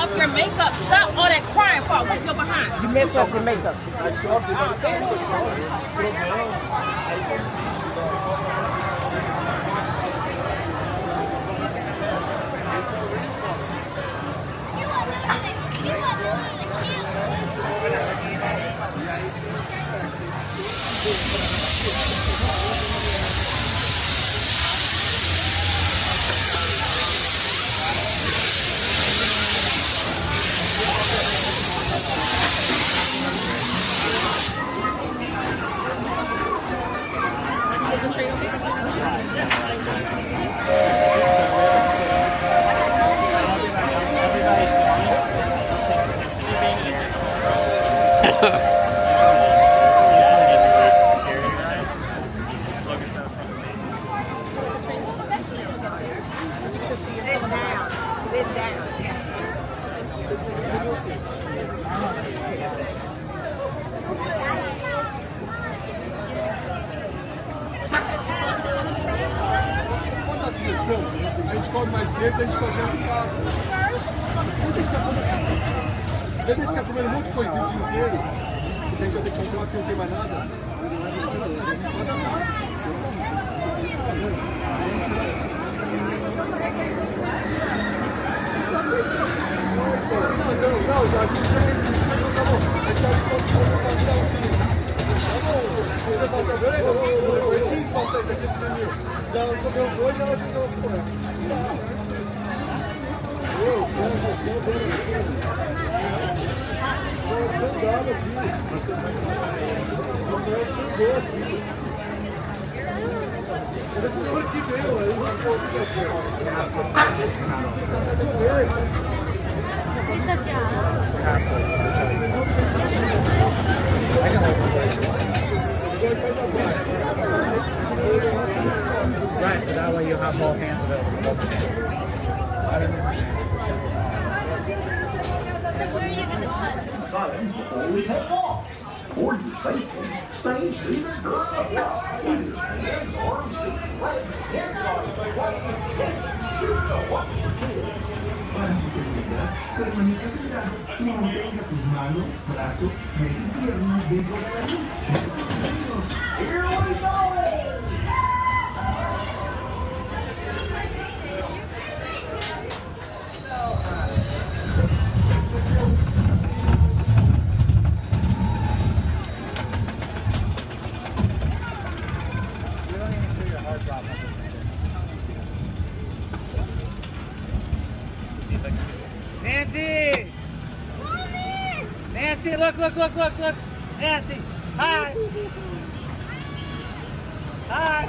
up your makeup. Stop all that crying for. Look your behind. You messed up your makeup. Sit down. Yes. A gente come mais cedo, a gente congela em casa. A gente fica comendo muito coisinho o dia inteiro, a gente vai ter que comprar porque não tem mais nada. Não, já a gente tá bom. A gente vai comprar um filho. Você passa bem? Eu 15 passeios aqui no mil. Já comeu dois, já vai chegar outro correto. Right, so that way you'll have both hands available. Holy heck off! For you faithful, stay seated during the flight. With your hands, arms, and legs inside the plane. You know what to do. Para su seguridad, permanezca sentado y mantenga sus manos, brazos, pies y piernas dentro de la luz. Here we go! Nancy! Mommy! Nancy, look. Nancy, hi! Hi!